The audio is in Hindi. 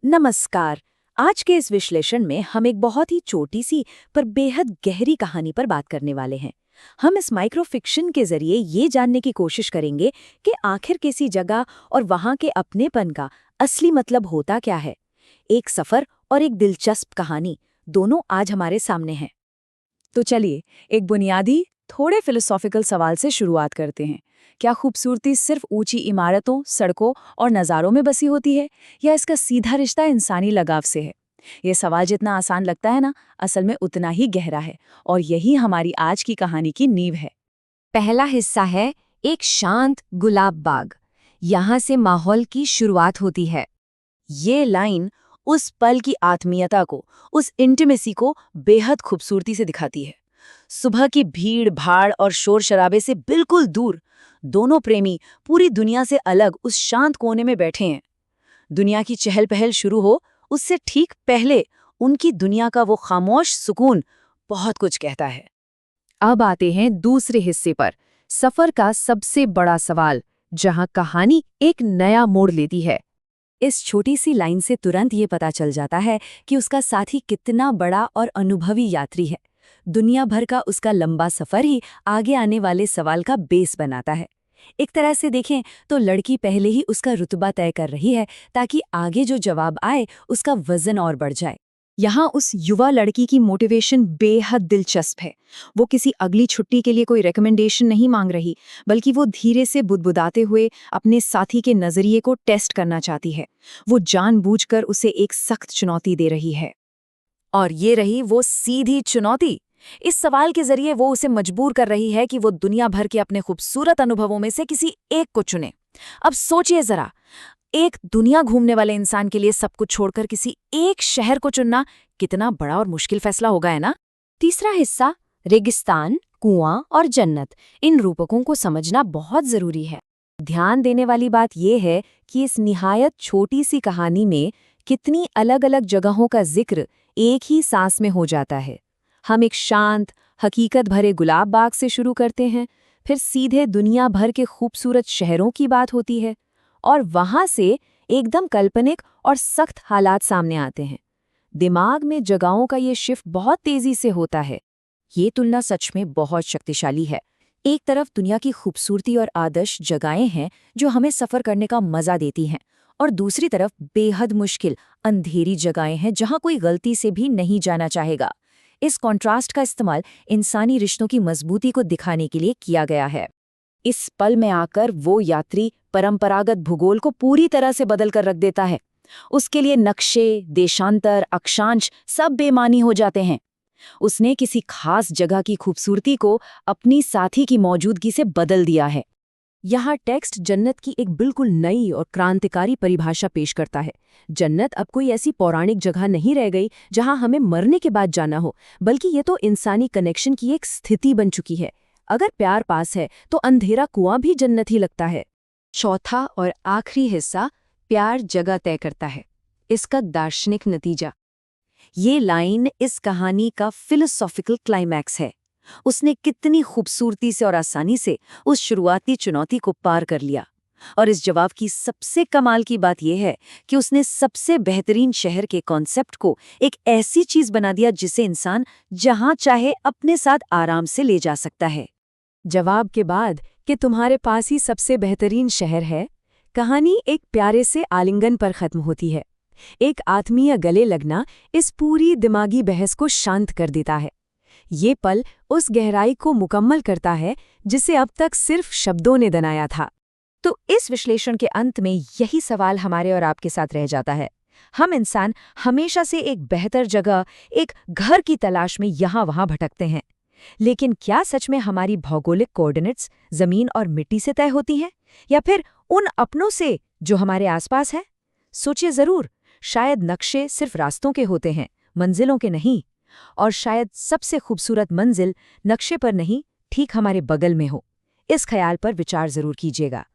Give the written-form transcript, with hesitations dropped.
नमस्कार। आज के इस विश्लेषण में हम एक बहुत ही छोटी सी पर बेहद गहरी कहानी पर बात करने वाले हैं। हम इस माइक्रो फिक्शन के जरिए ये जानने की कोशिश करेंगे कि आखिर किसी जगह और वहाँ के अपनेपन का असली मतलब होता क्या है। एक सफर और एक दिलचस्प कहानी, दोनों आज हमारे सामने हैं। तो चलिए एक बुनियादी थोड़े फिलोसॉफिकल सवाल से शुरुआत करते हैं। क्या खूबसूरती सिर्फ ऊंची इमारतों, सड़कों और नज़ारों में बसी होती है, या इसका सीधा रिश्ता इंसानी लगाव से है? ये सवाल जितना आसान लगता है ना, असल में उतना ही गहरा है, और यही हमारी आज की कहानी की नींव है। पहला हिस्सा है एक शांत गुलाब बाग। यहाँ से माहौल की शुरुआत होती है। ये लाइन उस पल की आत्मीयता को, उस इंटीमेसी को बेहद खूबसूरती से दिखाती है। सुबह की भीड़ भाड़ और शोर शराबे से बिल्कुल दूर, दोनों प्रेमी पूरी दुनिया से अलग उस शांत कोने में बैठे हैं। दुनिया की चहल पहल शुरू हो उससे ठीक पहले उनकी दुनिया का वो खामोश सुकून बहुत कुछ कहता है। अब आते हैं दूसरे हिस्से पर, सफर का सबसे बड़ा सवाल, जहाँ कहानी एक नया मोड़ लेती है। इस छोटी सी लाइन से तुरंत ये पता चल जाता है कि उसका साथी कितना बड़ा और अनुभवी यात्री है। दुनिया भर का उसका लंबा सफर ही आगे आने वाले सवाल का बेस बनाता है। एक तरह से देखें तो लड़की पहले ही उसका रुतबा तय कर रही है, ताकि आगे जो जवाब आए उसका वजन और बढ़ जाए। यहाँ उस युवा लड़की की मोटिवेशन बेहद दिलचस्प है। वो किसी अगली छुट्टी के लिए कोई रिकमेंडेशन नहीं मांग रही, बल्कि वो धीरे से बुदबुदाते हुए अपने साथी के नजरिए को टेस्ट करना चाहती है। वो जानबूझकर उसे एक सख्त चुनौती दे रही है। और ये रही वो सीधी चुनौती। इस सवाल के जरिए वो उसे मजबूर कर रही है कि वो दुनिया भर के अपने खूबसूरत अनुभवों में से किसी एक को चुने। अब सोचिए जरा, एक दुनिया घूमने वाले इंसान के लिए सब कुछ छोड़कर किसी एक शहर को चुनना कितना बड़ा और मुश्किल फैसला होगा, है ना? तीसरा हिस्सा, रेगिस्तान, कुआं और जन्नत, इन रूपकों को समझना बहुत जरूरी है। ध्यान देने वाली बात यह है कि इस निहायत छोटी सी कहानी में कितनी अलग अलग जगहों का जिक्र एक ही सांस में हो जाता है। हम एक शांत, हकीकत भरे गुलाब बाग से शुरू करते हैं, फिर सीधे दुनिया भर के खूबसूरत शहरों की बात होती है, और वहां से एकदम काल्पनिक और सख्त हालात सामने आते हैं। दिमाग में जगहों का ये शिफ्ट बहुत तेजी से होता है। ये तुलना सच में बहुत शक्तिशाली है। एक तरफ दुनिया की खूबसूरती और आदर्श जगहें हैं जो हमें सफ़र करने का मज़ा देती हैं, और दूसरी तरफ बेहद मुश्किल, अंधेरी जगहें हैं जहां कोई गलती से भी नहीं जाना चाहेगा। इस कॉन्ट्रास्ट का इस्तेमाल इंसानी रिश्तों की मजबूती को दिखाने के लिए किया गया है। इस पल में आकर वो यात्री परंपरागत भूगोल को पूरी तरह से बदल कर रख देता है। उसके लिए नक्शे, देशांतर, अक्षांश सब बेमानी हो जाते हैं। उसने किसी खास जगह की खूबसूरती को अपनी साथी की मौजूदगी से बदल दिया है। यहाँ टेक्स्ट जन्नत की एक बिल्कुल नई और क्रांतिकारी परिभाषा पेश करता है। जन्नत अब कोई ऐसी पौराणिक जगह नहीं रह गई जहाँ हमें मरने के बाद जाना हो, बल्कि ये तो इंसानी कनेक्शन की एक स्थिति बन चुकी है। अगर प्यार पास है तो अंधेरा कुआं भी जन्नत ही लगता है। चौथा और आखिरी हिस्सा, प्यार जगह तय करता है। इसका दार्शनिक नतीजा, ये लाइन इस कहानी का फिलोसॉफिकल क्लाइमैक्स है। उसने कितनी खूबसूरती से और आसानी से उस शुरुआती चुनौती को पार कर लिया। और इस जवाब की सबसे कमाल की बात यह है कि उसने सबसे बेहतरीन शहर के कॉन्सेप्ट को एक ऐसी चीज बना दिया जिसे इंसान जहां चाहे अपने साथ आराम से ले जा सकता है। जवाब के बाद कि तुम्हारे पास ही सबसे बेहतरीन शहर है, कहानी एक प्यारे से आलिंगन पर खत्म होती है। एक आत्मीय गले लगना इस पूरी दिमागी बहस को शांत कर देता है। ये पल उस गहराई को मुकम्मल करता है जिसे अब तक सिर्फ शब्दों ने दनाया था। तो इस विश्लेषण के अंत में यही सवाल हमारे और आपके साथ रह जाता है। हम इंसान हमेशा से एक बेहतर जगह, एक घर की तलाश में यहाँ वहाँ भटकते हैं। लेकिन क्या सच में हमारी भौगोलिक कोऑर्डिनेट्स जमीन और मिट्टी से तय होती हैं, या फिर उन अपनों से जो हमारे आसपास है? सोचिए जरूर। शायद नक्शे सिर्फ रास्तों के होते हैं, मंजिलों के नहीं। और शायद सबसे खूबसूरत मंजिल नक्शे पर नहीं, ठीक हमारे बगल में हो। इस ख्याल पर विचार जरूर कीजिएगा।